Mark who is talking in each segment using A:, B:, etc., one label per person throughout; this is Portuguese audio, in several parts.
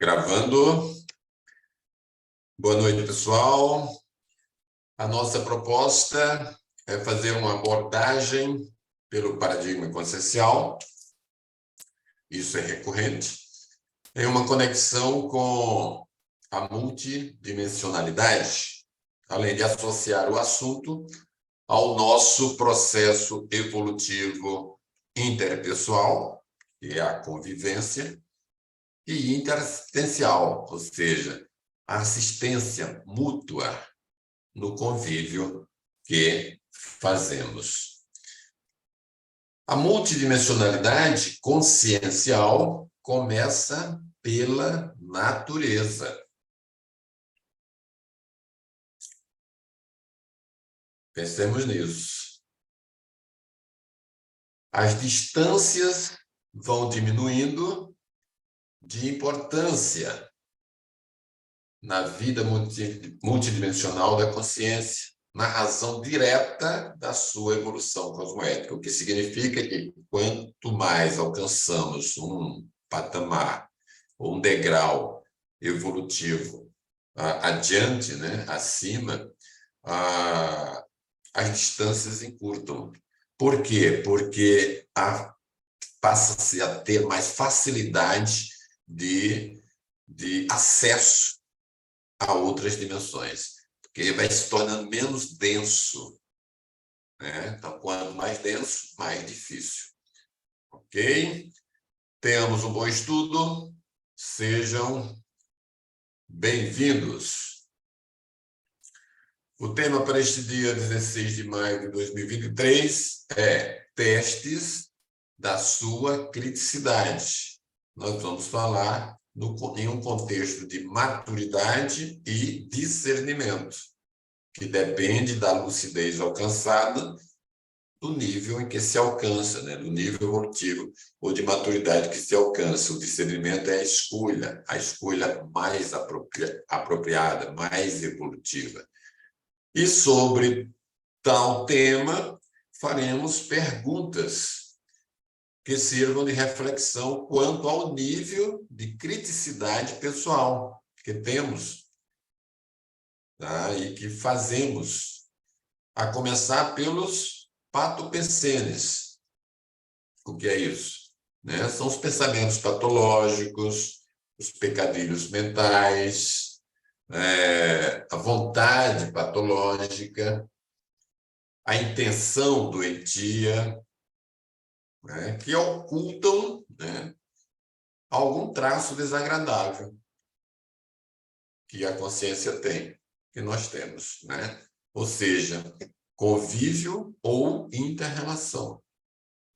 A: Gravando. Boa noite, pessoal. A nossa proposta é fazer uma abordagem pelo paradigma consciencial. Isso é recorrente. Em uma conexão com a multidimensionalidade, além de associar o assunto ao nosso processo evolutivo interpessoal, que é a convivência, e interassistencial, ou seja, a assistência mútua no convívio que fazemos. A multidimensionalidade consciencial começa pela natureza. Pensemos nisso. As distâncias vão diminuindo de importância na vida multidimensional da consciência, na razão direta da sua evolução cosmoética, o que significa que quanto mais alcançamos um patamar ou um degrau evolutivo adiante, né, acima, as distâncias encurtam. Por quê? Porque passa-se a ter mais facilidade de acesso a outras dimensões, porque vai se tornando menos denso, né? Então, quanto mais denso, mais difícil. Ok? Tenhamos um bom estudo, sejam bem-vindos. O tema para este dia 16 de maio de 2023 é testes da sua criticidade. Nós vamos falar em um contexto de maturidade e discernimento, que depende da lucidez alcançada, do nível em que se alcança, né? Do nível evolutivo ou de maturidade que se alcança. O discernimento é a escolha mais apropriada, mais evolutiva. E sobre tal tema, faremos perguntas que sirvam de reflexão quanto ao nível de criticidade pessoal que temos, tá? E que fazemos, a começar pelos patopensenes. O que é isso? Né? São os pensamentos patológicos, os pecadilhos mentais, a vontade patológica, a intenção doentia, né, que ocultam, né, algum traço desagradável que a consciência tem, que nós temos, né? Ou seja, convívio ou inter-relação.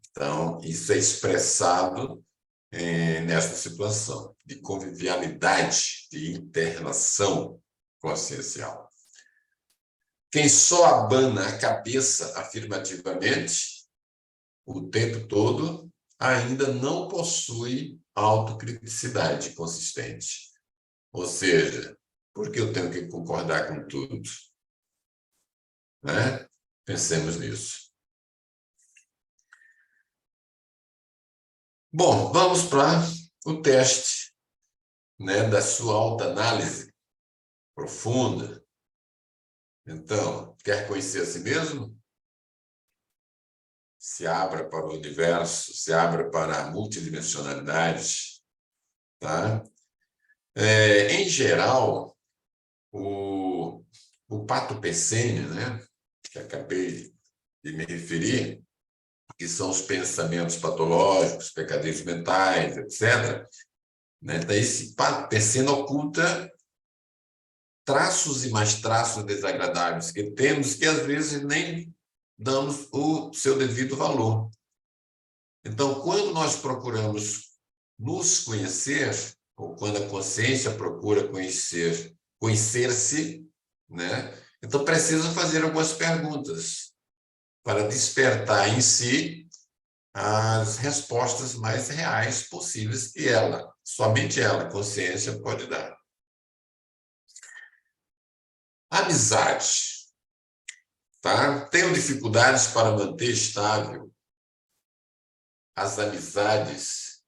A: Então, isso é expressado nesta situação de convivialidade, de inter-relação consciencial. Quem só abana a cabeça afirmativamente o tempo todo, ainda não possui autocriticidade consistente. Ou seja, por que eu tenho que concordar com tudo? Né? Pensemos nisso. Bom, vamos para o teste, né, da sua autoanálise profunda. Então, quer conhecer a si mesmo? Se abra para o universo, se abra para a multidimensionalidade, tá? Em geral, o patopensênio, né, que acabei de me referir, que são os pensamentos patológicos, pecadilhos mentais, etc., né, daí esse patopensênio oculta traços e mais traços desagradáveis que temos, que às vezes nem damos o seu devido valor. Então, quando nós procuramos nos conhecer, ou quando a consciência procura conhecer-se, né? Então precisa fazer algumas perguntas para despertar em si as respostas mais reais possíveis que somente ela, a consciência, pode dar. Amizade. Tá? Tenho dificuldades para manter estável as amizades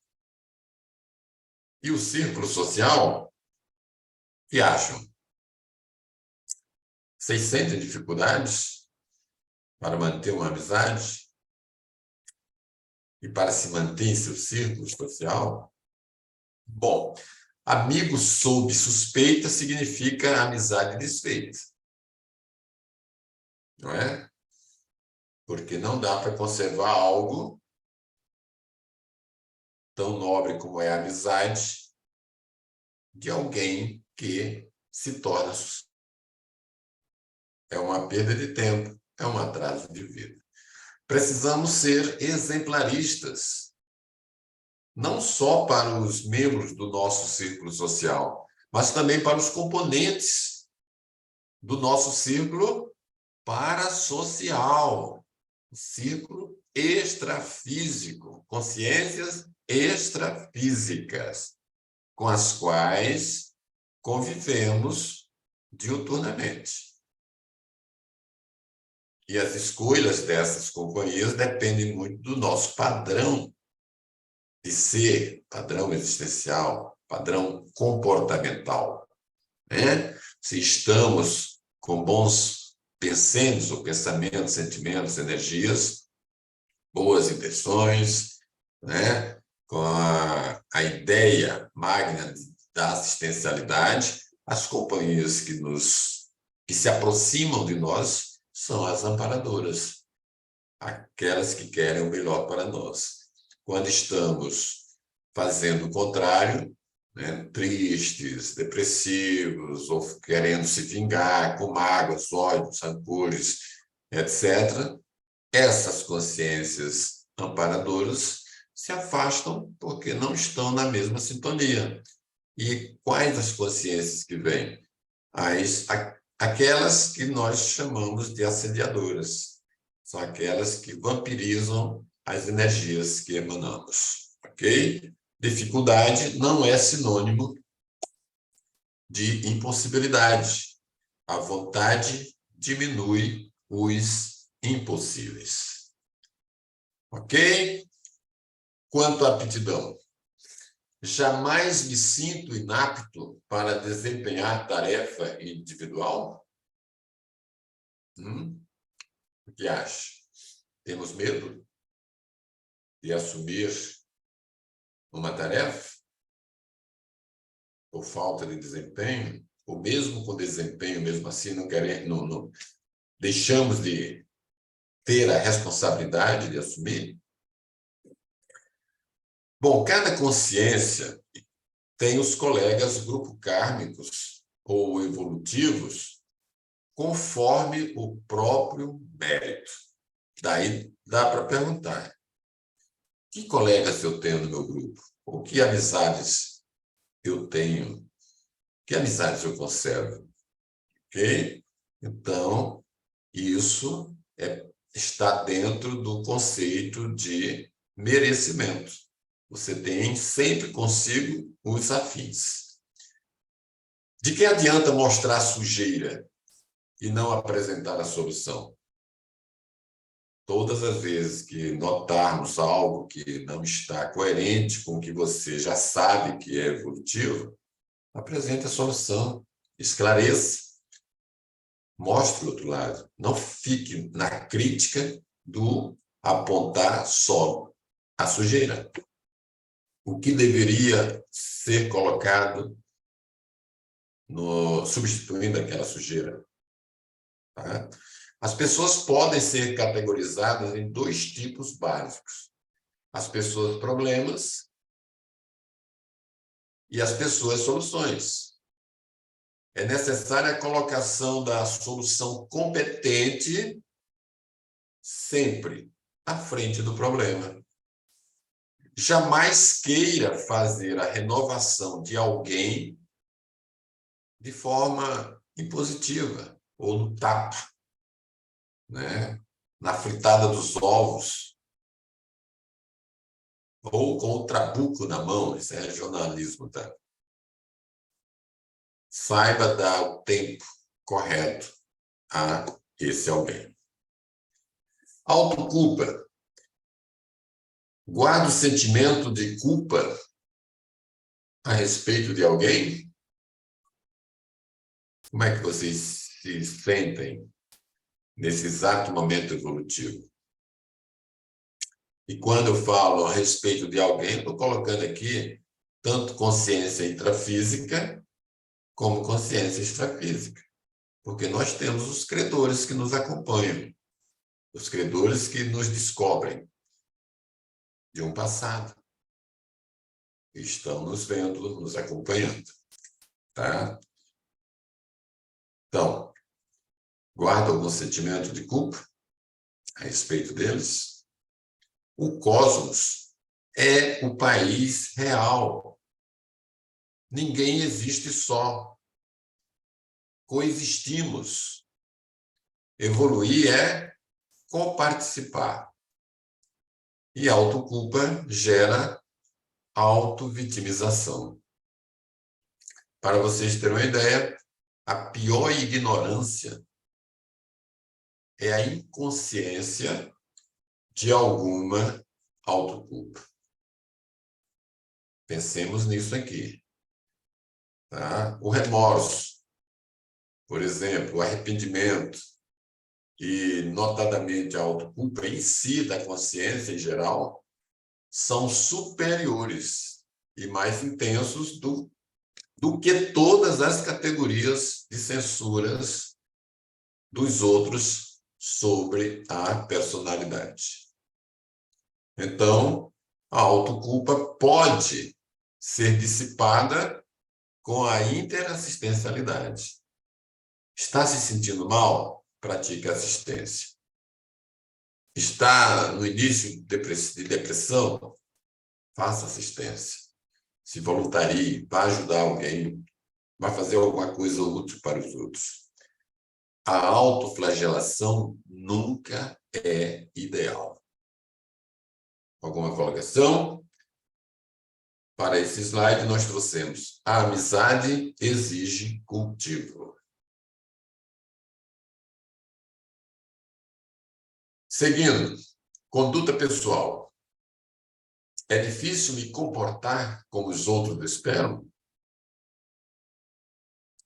A: E o círculo social, que acham? Vocês sentem dificuldades para manter uma amizade? E para se manter em seu círculo social? Bom, amigo sob suspeita significa amizade desfeita. Não é? Porque não dá para conservar algo tão nobre como é a amizade de alguém que se torna. É uma perda de tempo, é um atraso de vida. Precisamos ser exemplaristas, não só para os membros do nosso círculo social, mas também para os componentes do nosso círculo parasocial, círculo extrafísico, consciências extrafísicas, com as quais convivemos diuturnamente. E as escolhas dessas companhias dependem muito do nosso padrão de ser, padrão existencial, padrão comportamental, né? Se estamos com bons pensamentos ou pensamentos, sentimentos, energias, boas intenções, né? Com a ideia magna da assistencialidade, as companhias que se aproximam de nós são as amparadoras, aquelas que querem o melhor para nós. Quando estamos fazendo o contrário, né, tristes, depressivos, ou querendo se vingar com mágoas, ódios, rancores, etc., essas consciências amparadoras se afastam porque não estão na mesma sintonia. E quais as consciências que vêm? Aquelas que nós chamamos de assediadoras. São aquelas que vampirizam as energias que emanamos. Ok? Dificuldade não é sinônimo de impossibilidade. A vontade diminui os impossíveis. Ok? Quanto à aptidão, jamais me sinto inapto para desempenhar tarefa individual? O que acha? Temos medo de assumir uma tarefa por falta de desempenho? Ou mesmo com desempenho, mesmo assim, não deixamos de ter a responsabilidade de assumir? Bom, cada consciência tem os colegas grupo kármicos ou evolutivos conforme o próprio mérito. Daí dá para perguntar: que colegas eu tenho no meu grupo? Ou que amizades eu tenho? Que amizades eu conservo? Ok? Então, isso está dentro do conceito de merecimento. Você tem sempre consigo os afins. De que adianta mostrar sujeira e não apresentar a solução? Todas as vezes que notarmos algo que não está coerente com o que você já sabe que é evolutivo, apresente a solução, esclareça, mostre o outro lado. Não fique na crítica do apontar só a sujeira. O que deveria ser colocado substituindo aquela sujeira. Tá? As pessoas podem ser categorizadas em dois tipos básicos: as pessoas problemas e as pessoas soluções. É necessária a colocação da solução competente sempre à frente do problema. Jamais queira fazer a renovação de alguém de forma impositiva ou no tapa, né? Na fritada dos ovos, ou com o trabuco na mão. Isso é regionalismo, tá? Saiba dar o tempo correto a esse alguém. Autoculpa. Guarda o sentimento de culpa a respeito de alguém? Como é que vocês se sentem nesse exato momento evolutivo? E quando eu falo a respeito de alguém, estou colocando aqui tanto consciência intrafísica como consciência extrafísica. Porque nós temos os credores que nos acompanham, os credores que nos descobrem de um passado, e estão nos vendo, nos acompanhando. Tá? Então, guarda algum sentimento de culpa a respeito deles? O cosmos é o país real. Ninguém existe só. Coexistimos. Evoluir é coparticipar. E autoculpa gera autovitimização. Para vocês terem uma ideia, a pior ignorância é a inconsciência de alguma autoculpa. Pensemos nisso aqui. Tá? O remorso, por exemplo, o arrependimento e, notadamente, a autoculpa em si, da consciência em geral, são superiores e mais intensos do que todas as categorias de censuras dos outros sobre a personalidade. Então, a autoculpa pode ser dissipada com a interassistencialidade. Está se sentindo mal? Pratique assistência. Está no início de depressão? Faça assistência. Se voluntarie, vá ajudar alguém, vá fazer alguma coisa útil para os outros. A autoflagelação nunca é ideal. Alguma colocação? Para esse slide, nós trouxemos: a amizade exige cultivo. Seguindo, conduta pessoal. É difícil me comportar como os outros esperam?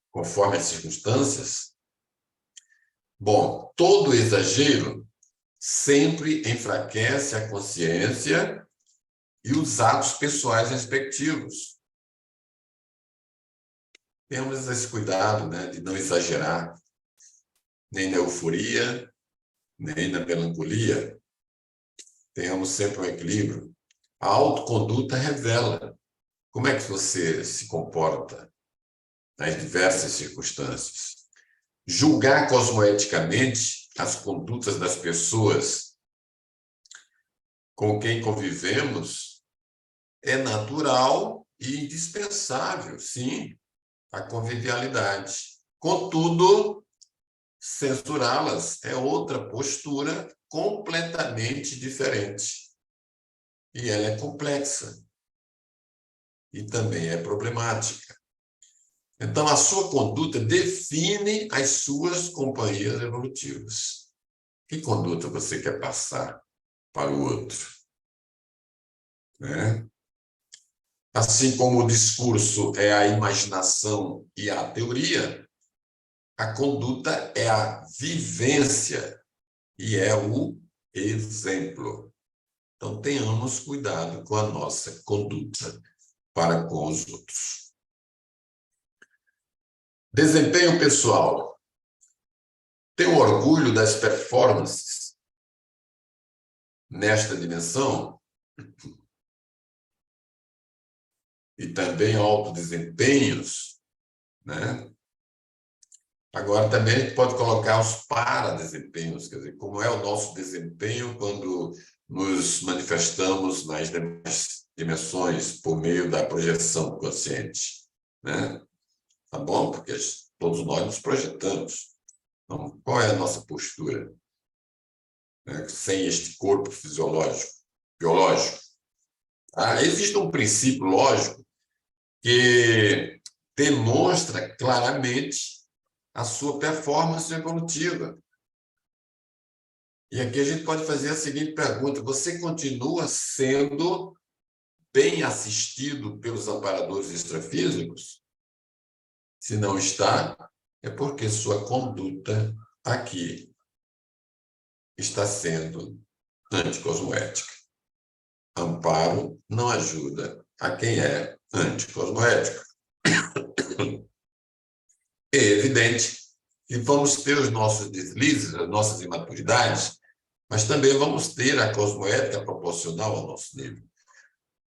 A: Conforme as circunstâncias? Bom, todo exagero sempre enfraquece a consciência e os atos pessoais respectivos. Temos esse cuidado, né, de não exagerar, nem na euforia, nem na melancolia. Tenhamos sempre um equilíbrio. A autoconduta revela como é que você se comporta nas diversas circunstâncias. Julgar cosmoeticamente as condutas das pessoas com quem convivemos é natural e indispensável, sim, a convivialidade. Contudo, censurá-las é outra postura completamente diferente. E ela é complexa. E também é problemática. Então, a sua conduta define as suas companhias evolutivas. Que conduta você quer passar para o outro? Né? Assim como o discurso é a imaginação e a teoria, a conduta é a vivência e é o exemplo. Então, tenhamos cuidado com a nossa conduta para com os outros. Desempenho pessoal. Tenho orgulho das performances nesta dimensão e também autodesempenhos, né? Agora, também a gente pode colocar os paradesempenhos, quer dizer, como é o nosso desempenho quando nos manifestamos nas demais dimensões por meio da projeção consciente, né? Tá bom? Porque todos nós nos projetamos. Então, qual é a nossa postura? Né? Sem este corpo fisiológico, biológico. Existe um princípio lógico que demonstra claramente a sua performance evolutiva. E aqui a gente pode fazer a seguinte pergunta: você continua sendo bem assistido pelos amparadores extrafísicos? Se não está, é porque sua conduta aqui está sendo anticosmoética. Amparo não ajuda a quem é anticosmoético. É evidente que vamos ter os nossos deslizes, as nossas imaturidades, mas também vamos ter a cosmoética proporcional ao nosso nível.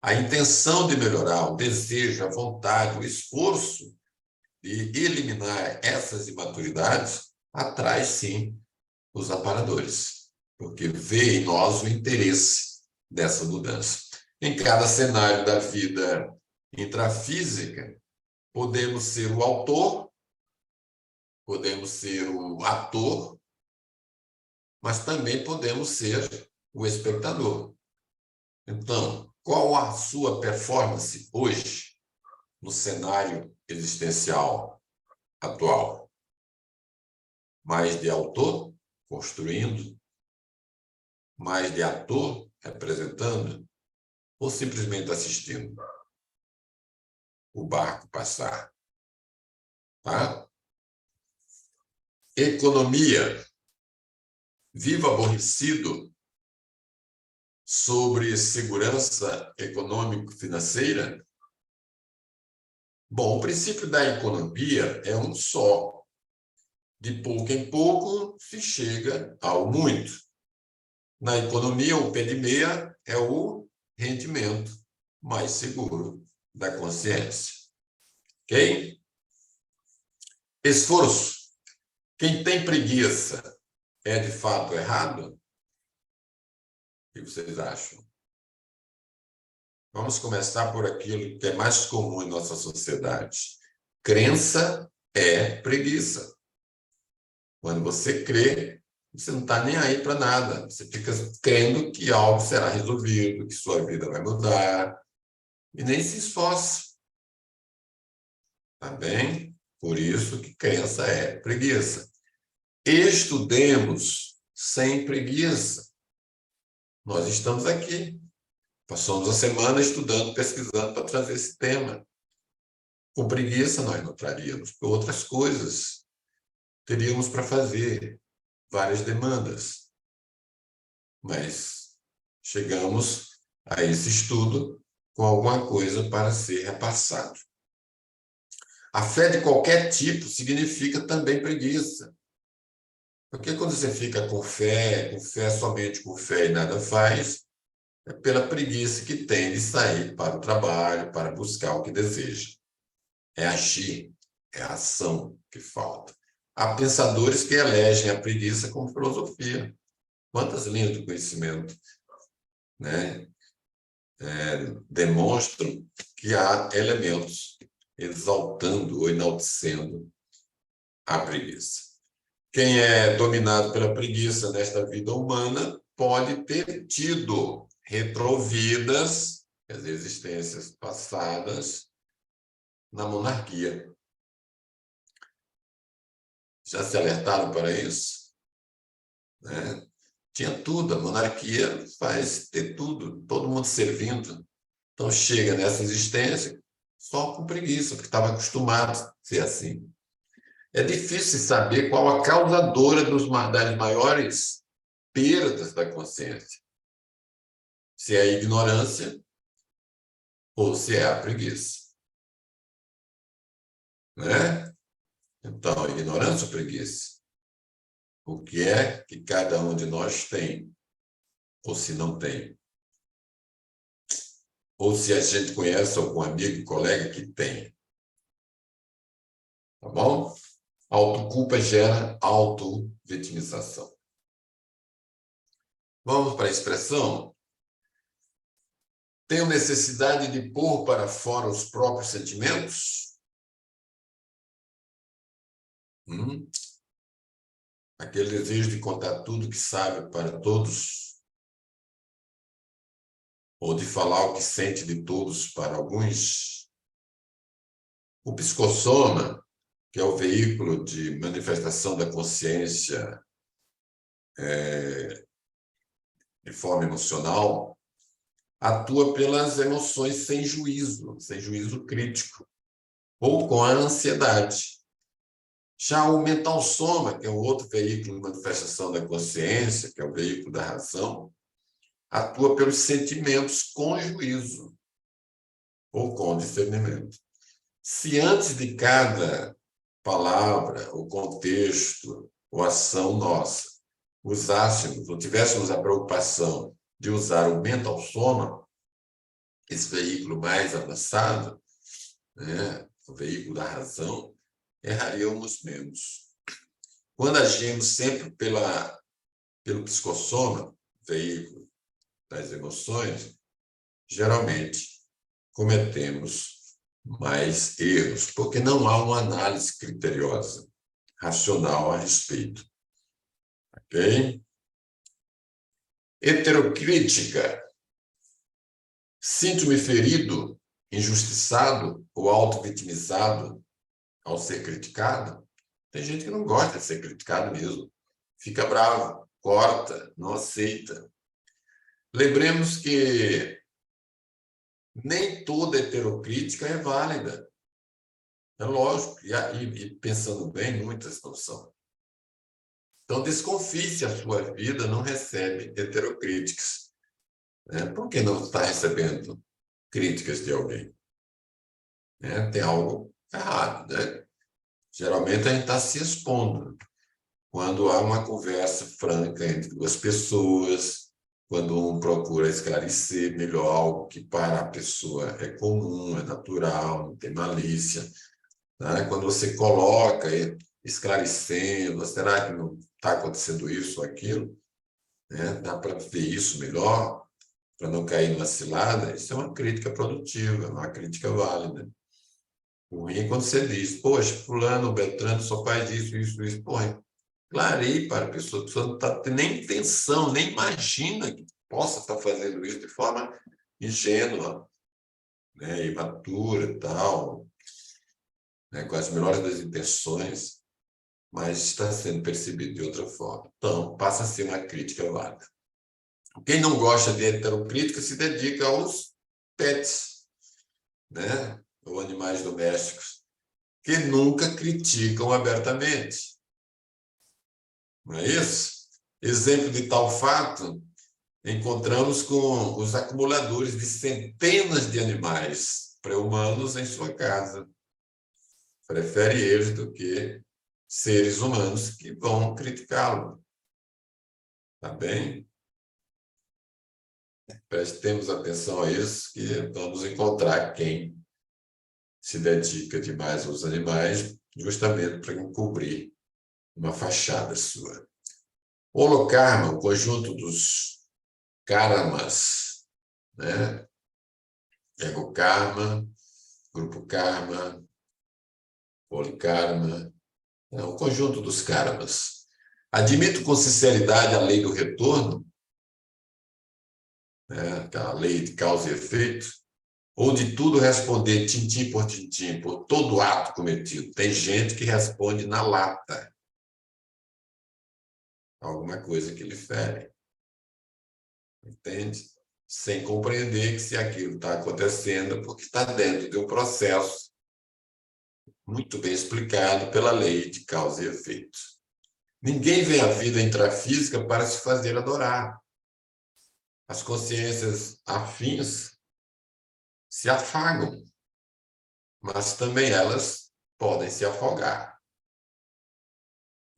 A: A intenção de melhorar, o desejo, a vontade, o esforço de eliminar essas imaturidades atrai, sim, os aparadores, porque vê em nós o interesse dessa mudança. Em cada cenário da vida intrafísica, podemos ser o autor, podemos ser o ator, mas também podemos ser o espectador. Então, qual a sua performance hoje no cenário existencial atual? Mais de autor, construindo? Mais de ator, representando? Ou simplesmente assistindo o barco passar? Tá? Economia. Vivo aborrecido sobre segurança econômico-financeira? Bom, o princípio da economia é um só. De pouco em pouco se chega ao muito. Na economia, o pé de meia é o rendimento mais seguro da consciência. Ok? Esforço. Quem tem preguiça é de fato errado? O que vocês acham? Vamos começar por aquilo que é mais comum em nossa sociedade. Crença é preguiça. Quando você crê, você não está nem aí para nada. Você fica crendo que algo será resolvido, que sua vida vai mudar, e nem se esforça. Tá bem? Por isso que crença é preguiça. Estudemos sem preguiça. Nós estamos aqui. Passamos a semana estudando, pesquisando para trazer esse tema. Com preguiça nós não traríamos, porque outras coisas teríamos para fazer, várias demandas. Mas chegamos a esse estudo com alguma coisa para ser repassado. A fé de qualquer tipo significa também preguiça. Porque quando você fica com fé somente com fé e nada faz, é pela preguiça que tem de sair para o trabalho, para buscar o que deseja. É agir, é a ação que falta. Há pensadores que elegem a preguiça como filosofia. Quantas linhas do conhecimento, né, demonstram que há elementos exaltando ou enaltecendo a preguiça. Quem é dominado pela preguiça nesta vida humana pode ter tido retrovidas, as existências passadas, na monarquia. Já se alertaram para isso? Né? Tinha tudo, a monarquia faz ter tudo, todo mundo servindo. Então chega nessa existência só com preguiça, porque estava acostumado a ser assim. É difícil saber qual a causadora das maiores perdas da consciência. Se é a ignorância ou se é a preguiça. Né? Então, ignorância ou preguiça? O que é que cada um de nós tem? Ou se não tem? Ou se a gente conhece algum amigo, colega que tem? Tá bom? Autoculpa gera auto-vitimização. Vamos para a expressão? Tenho necessidade de pôr para fora os próprios sentimentos? Aquele desejo de contar tudo que sabe para todos? Ou de falar o que sente de todos para alguns? O psicossoma, que é o veículo de manifestação da consciência de forma emocional, atua pelas emoções sem juízo crítico, ou com a ansiedade. Já o mental soma, que é o outro veículo de manifestação da consciência, que é o veículo da razão, atua pelos sentimentos com juízo, ou com discernimento. Se antes de cada palavra, ou contexto, ou ação nossa, usássemos, ou tivéssemos a preocupação de usar o mental soma, esse veículo mais avançado, né, o veículo da razão, erraríamos menos. Quando agimos sempre pelo psicossoma, veículo das emoções, geralmente cometemos mais erros, porque não há uma análise criteriosa, racional a respeito. Ok? Heterocrítica. Sinto-me ferido, injustiçado ou auto-vitimizado ao ser criticado. Tem gente que não gosta de ser criticado mesmo. Fica bravo, corta, não aceita. Lembremos que nem toda heterocrítica é válida. É lógico, e pensando bem, muitas não são. Então, desconfie se a sua vida não recebe heterocríticas. Né? Por que não está recebendo críticas de alguém? Né? Tem algo errado, né? Geralmente a gente está se expondo. Quando há uma conversa franca entre duas pessoas, quando um procura esclarecer melhor algo que para a pessoa é comum, é natural, não tem malícia, né? Quando você coloca esclarecendo, será que não está acontecendo isso ou aquilo? Né? Dá para ver isso melhor, para não cair numa cilada? Isso é uma crítica produtiva, uma crítica válida. O ruim é quando você diz, poxa, fulano, Beltrano só faz isso, isso, isso. Porra, clarei para a pessoa não está tendo nem intenção, nem imagina que possa estar fazendo isso de forma ingênua, né, imatura e tal, né, com as melhores das intenções, mas está sendo percebido de outra forma. Então, passa a ser uma crítica válida. Quem não gosta de heterocrítica se dedica aos pets, né, ou animais domésticos, que nunca criticam abertamente. Não é isso? Exemplo de tal fato, encontramos com os acumuladores de centenas de animais pré-humanos em sua casa. Prefere eles do que seres humanos que vão criticá-lo. Tá bem? Prestemos atenção a isso, que vamos encontrar quem se dedica demais aos animais, justamente para encobrir uma fachada sua. Holokarma, o conjunto dos karmas, né? Ego karma, grupo karma, polikarma, é o conjunto dos karmas. Admito com sinceridade a lei do retorno, né? A lei de causa e efeito, ou de tudo responder tintim por todo ato cometido. Tem gente que responde na lata alguma coisa que lhe fere. Entende? Sem compreender que se aquilo está acontecendo porque está dentro de um processo muito bem explicado pela lei de causa e efeito. Ninguém vê a vida intrafísica para se fazer adorar. As consciências afins se afagam, mas também elas podem se afogar.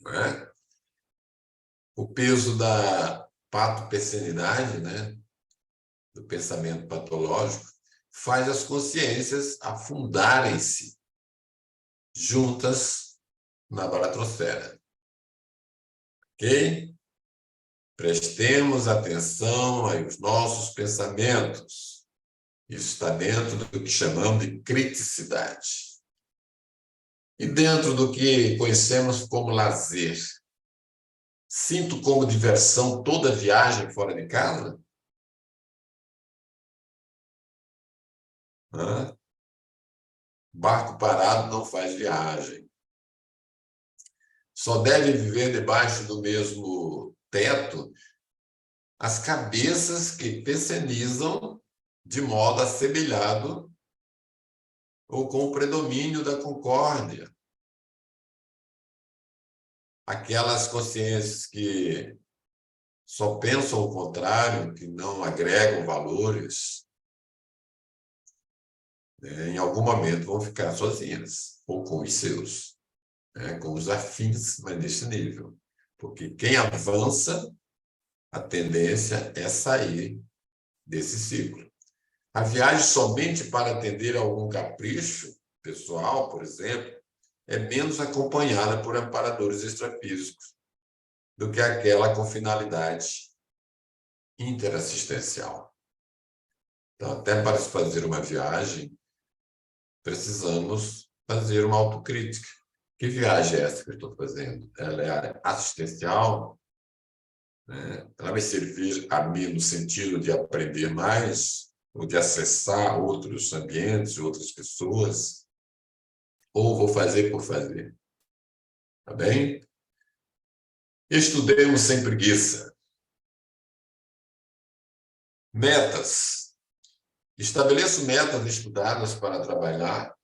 A: Não é? O peso da patopersonalidade, né, do pensamento patológico, faz as consciências afundarem-se juntas na baratrosfera. Ok? Prestemos atenção aos nossos pensamentos. Isso está dentro do que chamamos de criticidade. E dentro do que conhecemos como lazer. Sinto como diversão toda viagem fora de casa? Hã? Barco parado não faz viagem. Só deve viver debaixo do mesmo teto as cabeças que pessenizam de modo assemelhado ou com o predomínio da concórdia. Aquelas consciências que só pensam o contrário, que não agregam valores, né, em algum momento vão ficar sozinhas, ou com os seus, né, com os afins, mas nesse nível. Porque quem avança, a tendência é sair desse ciclo. A viagem somente para atender a algum capricho pessoal, por exemplo, é menos acompanhada por amparadores extrafísicos do que aquela com finalidade interassistencial. Então, até para se fazer uma viagem, precisamos fazer uma autocrítica. Que viagem é essa que eu estou fazendo? Ela é assistencial? Né? Ela vai servir a mim no sentido de aprender mais, ou de acessar outros ambientes, outras pessoas, ou vou fazer por fazer? Tá bem? Estudemos sem preguiça. Metas. Estabeleço metas estudadas para trabalhar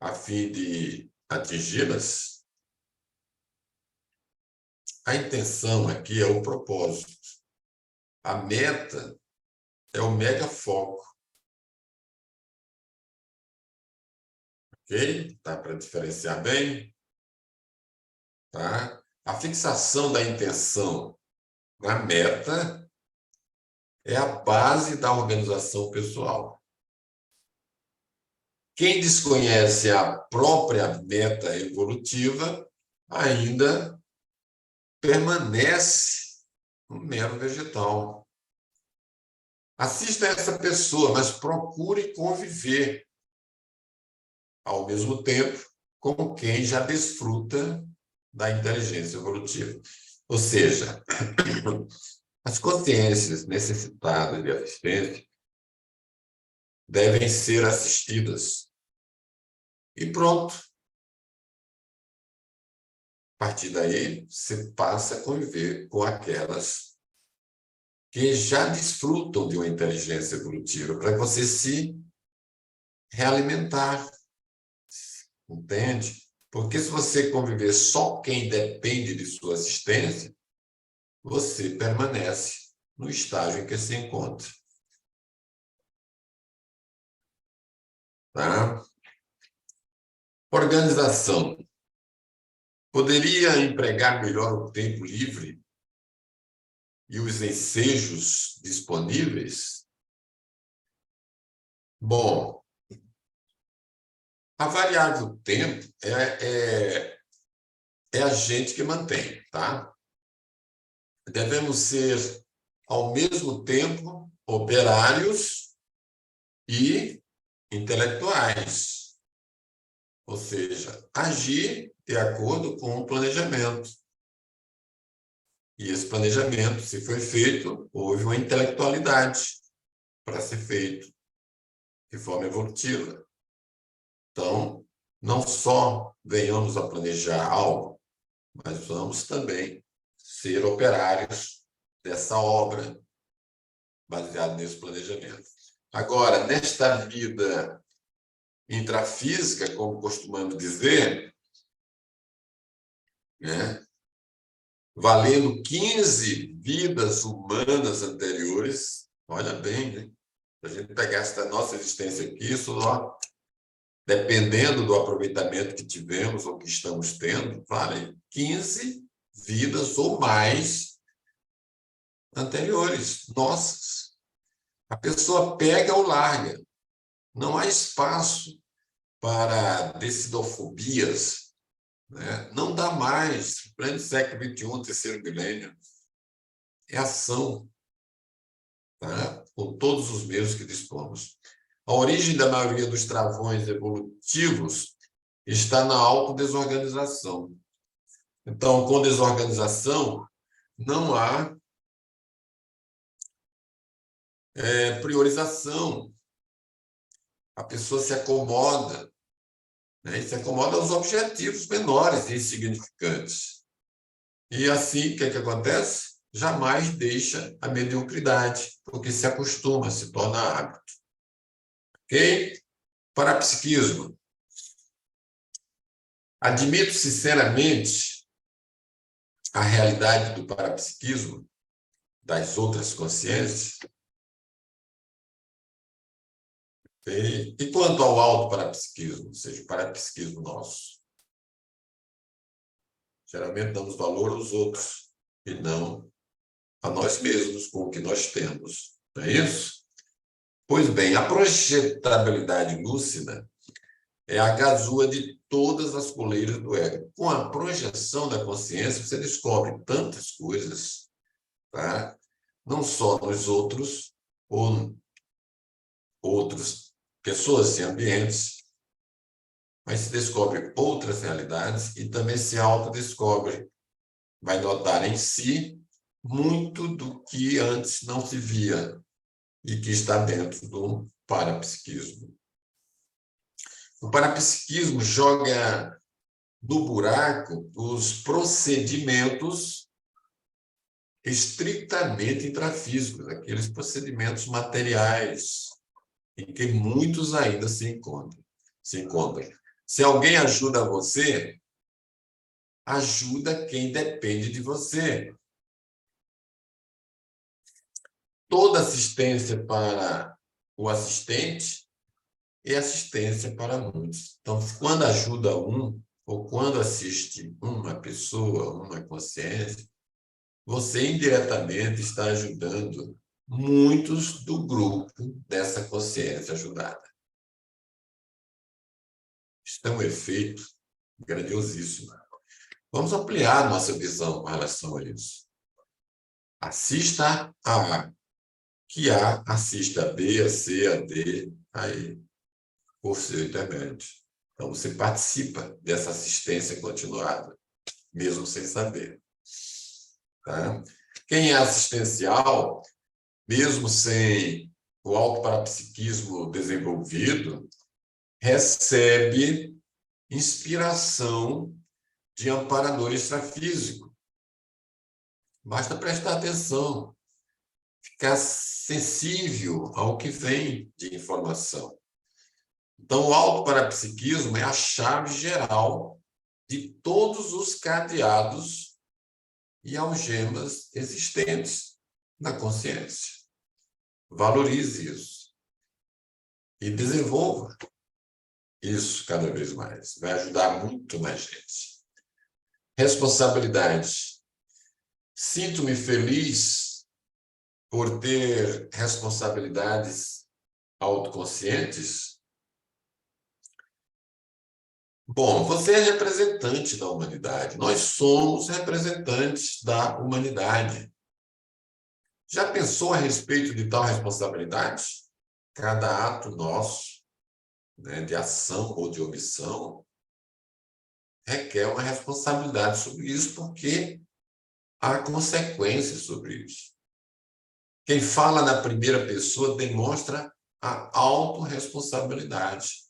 A: a fim de atingi-las. A intenção aqui é o propósito. A meta é o mega foco. Ok? Tá para diferenciar bem? Tá? A fixação da intenção na meta é a base da organização pessoal. Quem desconhece a própria meta evolutiva ainda permanece um mero vegetal. Assista a essa pessoa, mas procure conviver ao mesmo tempo com quem já desfruta da inteligência evolutiva. Ou seja, as consciências necessitadas de assistência devem ser assistidas. E pronto. A partir daí, você passa a conviver com aquelas que já desfrutam de uma inteligência evolutiva, para você se realimentar. Entende? Porque se você conviver só quem depende de sua assistência, você permanece no estágio em que se encontra. Tá? Organização. Poderia empregar melhor o tempo livre e os ensejos disponíveis? Bom, a variável tempo é a gente que mantém, tá? Devemos ser, ao mesmo tempo, operários e intelectuais. Ou seja, agir de acordo com o planejamento. E esse planejamento, se foi feito, houve uma intelectualidade para ser feito de forma evolutiva. Então, não só venhamos a planejar algo, mas vamos também ser operários dessa obra baseada nesse planejamento. Agora, nesta vida intrafísica, como costumamos dizer, né, valendo 15 vidas humanas anteriores, olha bem, né? Se a gente pegar essa nossa existência aqui, isso, ó, dependendo do aproveitamento que tivemos ou que estamos tendo, vale 15 vidas ou mais anteriores, nossas. A pessoa pega ou larga. Não há espaço para decidofobias, né? Não dá mais. Pleno século XXI, terceiro milênio, é ação, tá? Com todos os meios que dispomos. A origem da maioria dos travões evolutivos está na autodesorganização. Então, com desorganização, não há priorização. A pessoa se acomoda, né? E se acomoda aos objetivos menores e insignificantes. E assim, o que é que acontece? jamais deixa a mediocridade, porque se acostuma, se torna hábito. Ok? Parapsiquismo. Admito sinceramente a realidade do parapsiquismo, das outras consciências. E quanto ao auto-parapsiquismo, ou seja, o parapsiquismo nosso? Geralmente damos valor aos outros e não a nós mesmos, com o que nós temos. Não é isso? Pois bem, a projetabilidade lúcida é a gazua de todas as coleiras do ego. Com a projeção da consciência, você descobre tantas coisas, tá? Não só nos outros, ou outras pessoas e ambientes, mas se descobre outras realidades e também se autodescobre. Vai notar em si muito do que antes não se via e que está dentro do parapsiquismo. O parapsiquismo joga no buraco os procedimentos estritamente intrafísicos, aqueles procedimentos materiais, em que muitos ainda se encontram. Se alguém ajuda você, ajuda quem depende de você. Toda assistência para o assistente é assistência para muitos. Então, quando ajuda um, ou quando assiste uma pessoa, uma consciência, você indiretamente está ajudando muitos do grupo dessa consciência ajudada. Isso é um efeito grandiosíssimo. Vamos ampliar nossa visão com relação a isso. Assista a A, que A assista a B, a C, a D, a E, por seu intermédio. Então, você participa dessa assistência continuada, mesmo sem saber. Tá? Quem é assistencial, mesmo sem o autoparapsiquismo desenvolvido, recebe inspiração de amparador extrafísico. Basta prestar atenção, ficar sensível ao que vem de informação. Então, o autoparapsiquismo é a chave geral de todos os cadeados e algemas existentes na consciência. Valorize isso e desenvolva isso cada vez mais. Vai ajudar muito mais gente. Responsabilidade. Sinto-me feliz por ter responsabilidades autoconscientes. Bom, você é representante da humanidade. Nós somos representantes da humanidade. Já pensou a respeito de tal responsabilidade? Cada ato nosso, né, de ação ou de omissão, requer uma responsabilidade sobre isso, porque há consequências sobre isso. Quem fala na primeira pessoa demonstra a autorresponsabilidade,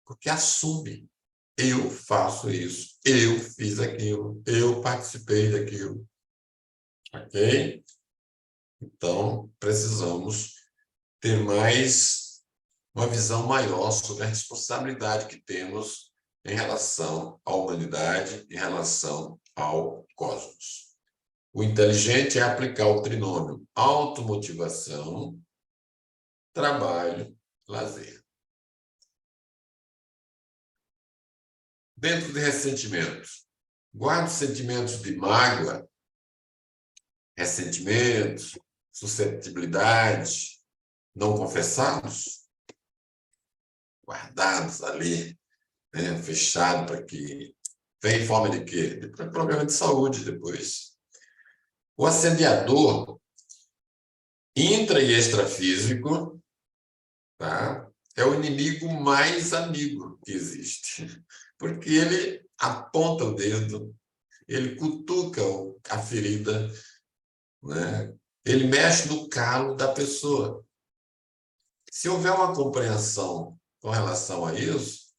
A: porque assume. Eu faço isso, eu fiz aquilo, eu participei daquilo. Ok? Então, precisamos ter uma visão maior sobre a responsabilidade que temos em relação à humanidade, em relação ao cosmos. O inteligente é aplicar o trinômio automotivação, trabalho, lazer. Dentro de ressentimentos, guarde sentimentos de mágoa, ressentimentos, suscetibilidade, não confessados, guardados ali, né, fechado para que vem em forma de quê? De problema de saúde depois. O assediador intra e extrafísico, tá? É o inimigo mais amigo que existe, porque ele aponta o dedo, ele cutuca a ferida, né? Ele mexe no calo da pessoa. Se houver uma compreensão com relação a isso,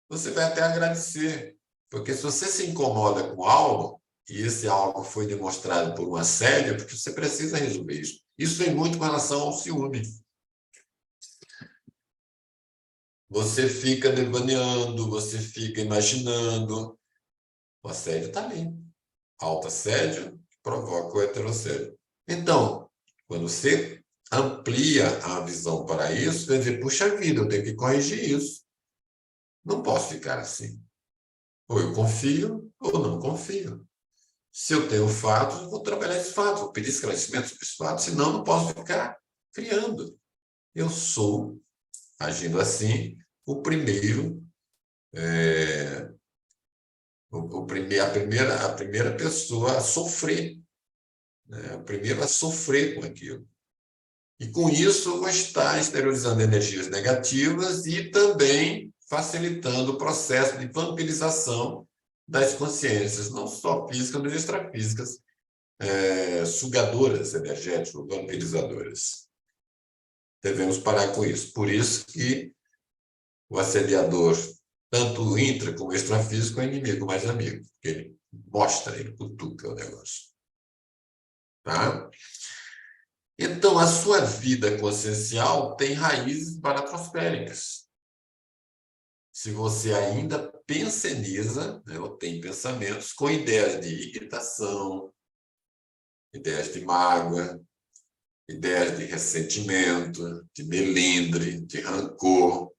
A: você vai até agradecer, porque se você se incomoda com algo, e esse algo foi demonstrado por um assédio, é porque você precisa resolver isso. Isso tem muito com relação ao ciúme. Você fica devaneando, você fica imaginando. O assédio está ali. Autoassédio provoca o heterossédio. Então, quando você amplia a visão para isso, vai dizer, puxa vida, eu tenho que corrigir isso. Não posso ficar assim. Ou eu confio, ou não confio. Se eu tenho fatos, eu vou trabalhar esses fatos, vou pedir esclarecimento sobre esses fatos, senão não posso ficar criando. Eu sou, agindo assim, o primeiro, a primeira pessoa a sofrer, né? O primeiro a sofrer com aquilo. E com isso eu vou estar exteriorizando energias negativas e também facilitando o processo de vampirização das consciências, não só físicas, mas extrafísicas, sugadoras energéticas, vampirizadoras. Devemos parar com isso. Por isso que o assediador, tanto intra como extrafísico, é inimigo mais amigo, porque ele mostra, ele cutuca o negócio. Tá? Então, a sua vida consciencial tem raízes baratrosféricas. Se você ainda penseniza, né, ou tem pensamentos com ideias de irritação, ideias de mágoa, ideias de ressentimento, de melindre, de rancor,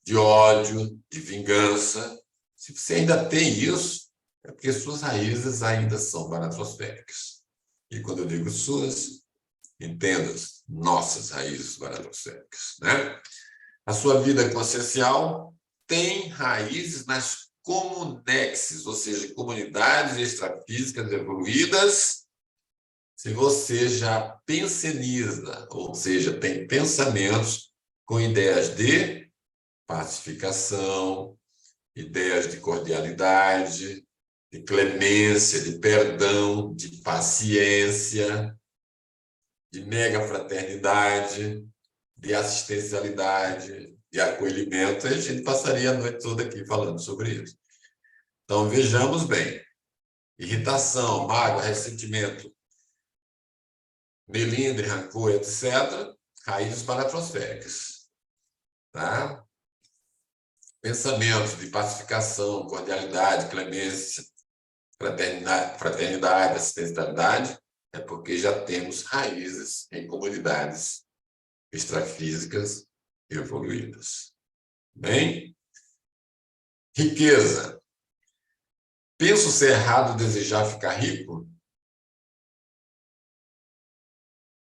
A: de ódio, de vingança. Se você ainda tem isso, é porque suas raízes ainda são baratrosféricas. E quando eu digo suas, entenda nossas raízes baratrosféricas, né? A sua vida consciencial tem raízes nas comunexes, ou seja, comunidades extrafísicas evoluídas. Se você já penseniza, ou seja, tem pensamentos com ideias de pacificação, ideias de cordialidade, de clemência, de perdão, de paciência, de mega fraternidade, de assistencialidade, de acolhimento, a gente passaria a noite toda aqui falando sobre isso. Então, vejamos bem. Irritação, mágoa, ressentimento, melindre, rancor, etc., raízes baratrosféricas. Tá? Pensamentos de pacificação, cordialidade, clemência, fraternidade, assistencialidade, é porque já temos raízes em comunidades extrafísicas evoluídas. Bem? Riqueza. Penso ser errado desejar ficar rico?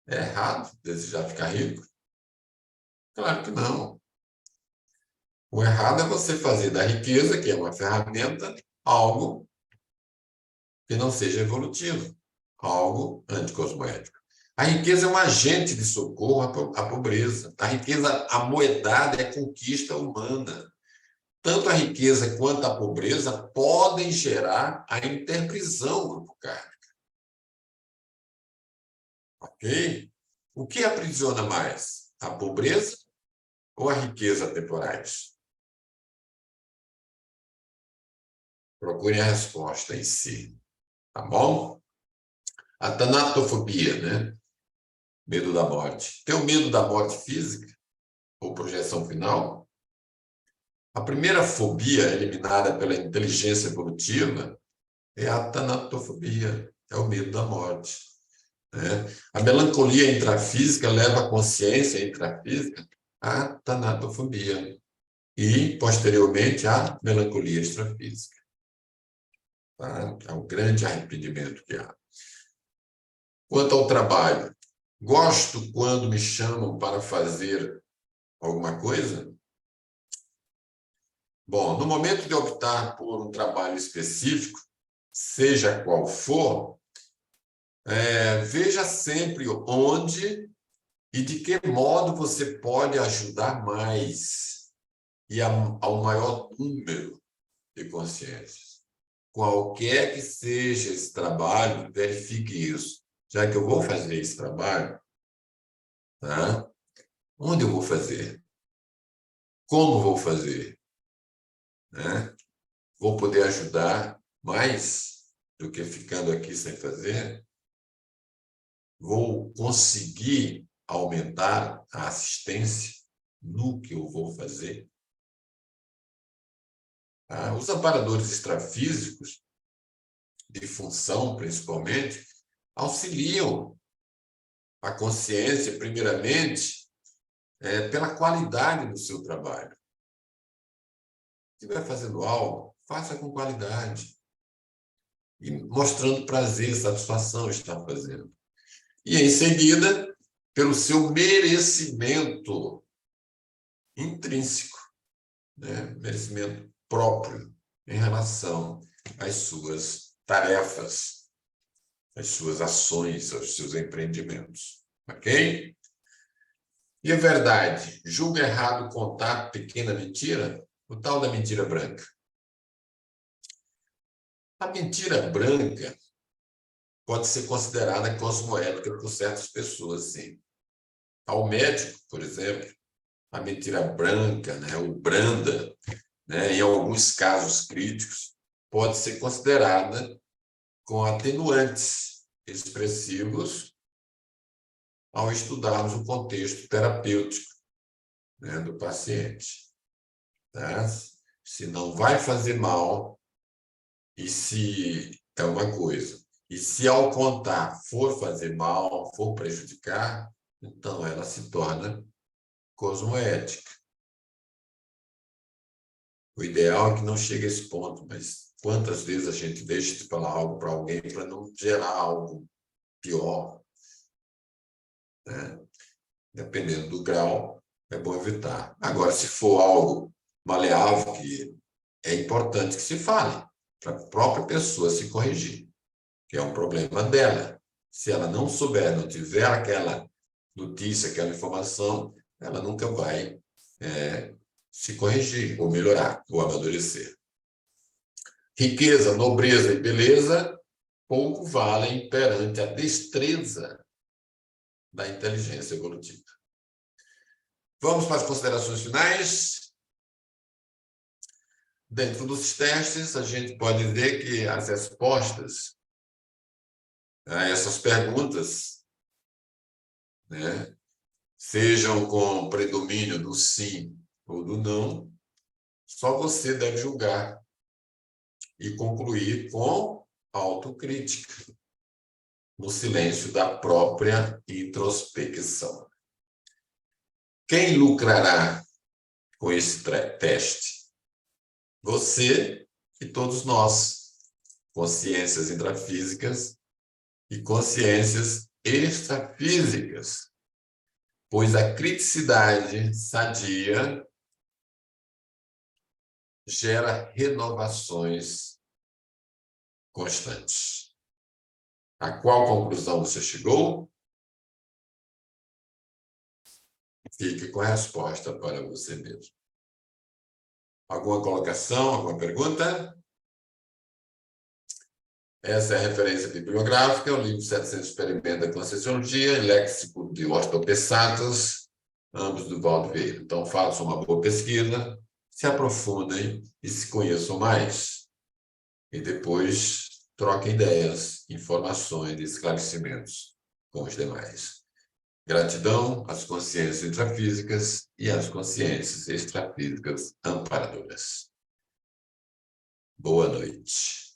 A: É errado desejar ficar rico? Claro que não. O errado é você fazer da riqueza, que é uma ferramenta, algo que não seja evolutivo, algo anticosmoético. A riqueza é um agente de socorro à pobreza. A riqueza amoedada é conquista humana. Tanto a riqueza quanto a pobreza podem gerar a interprisão grupo kármica. Ok? O que aprisiona mais? A pobreza ou a riqueza temporais? Procure a resposta em si. Tá bom? A tanatofobia, né? Medo da morte. Tem o medo da morte física ou projeção final? A primeira fobia eliminada pela inteligência evolutiva é a tanatofobia, é o medo da morte. Né? A melancolia intrafísica leva a consciência intrafísica à tanatofobia e, posteriormente, à melancolia extrafísica. Tá? É um grande arrependimento que há. Quanto ao trabalho, gosto quando me chamam para fazer alguma coisa? Bom, no momento de optar por um trabalho específico, seja qual for, veja sempre onde e de que modo você pode ajudar mais e ao maior número de consciências. Qualquer que seja esse trabalho, verifique isso. Já que eu vou fazer esse trabalho, tá? Onde eu vou fazer? Como vou fazer? Né? Vou poder ajudar mais? do que ficando aqui sem fazer? Vou conseguir aumentar a assistência no que eu vou fazer? Os amparadores extrafísicos, de função principalmente, auxiliam a consciência, primeiramente, pela qualidade do seu trabalho. Se estiver fazendo algo, faça com qualidade. E mostrando prazer, satisfação estar fazendo. E, em seguida, pelo seu merecimento intrínseco, né? Merecimento próprio em relação às suas tarefas, às suas ações, aos seus empreendimentos. Ok? E a verdade, julga errado contar pequena mentira? O tal da mentira branca. A mentira branca pode ser considerada cosmoética por certas pessoas, sim. Ao médico, por exemplo, a mentira branca, né, ou branda, né, em alguns casos críticos, pode ser considerada com atenuantes expressivos ao estudarmos o contexto terapêutico, né, do paciente. Tá? Se não vai fazer mal, e se é uma coisa, e se ao contar for fazer mal, for prejudicar, então ela se torna cosmoética. O ideal é que não chegue a esse ponto, mas quantas vezes a gente deixa de falar algo para alguém para não gerar algo pior, né? Dependendo do grau, é bom evitar. Agora, se for algo maleável, que é importante que se fale, para a própria pessoa se corrigir, que é um problema dela. Se ela não souber, não tiver aquela notícia, aquela informação, ela nunca vai se corrigir, ou melhorar, ou amadurecer. Riqueza, nobreza e beleza pouco valem perante a destreza da inteligência evolutiva. Vamos para as considerações finais. Dentro dos testes, a gente pode dizer que as respostas a essas perguntas, né, sejam com predomínio do sim ou do não, só você deve julgar e concluir com autocrítica, no silêncio da própria introspecção. Quem lucrará com esse teste? Você e todos nós, consciências intrafísicas e consciências extrafísicas, pois a criticidade sadia gera renovações constantes. A qual conclusão você chegou? Fique com a resposta para você mesmo. Alguma colocação, alguma pergunta? Essa é a referência bibliográfica, o livro 700 Experimenta com a Conscienciologia, Léxico de Ortopessatos, ambos do Valdo Vieira. Então, façam uma boa pesquisa, se aprofundem e se conheçam mais. E depois troquem ideias, informações e esclarecimentos com os demais. Gratidão às consciências intrafísicas e às consciências extrafísicas amparadoras. Boa noite.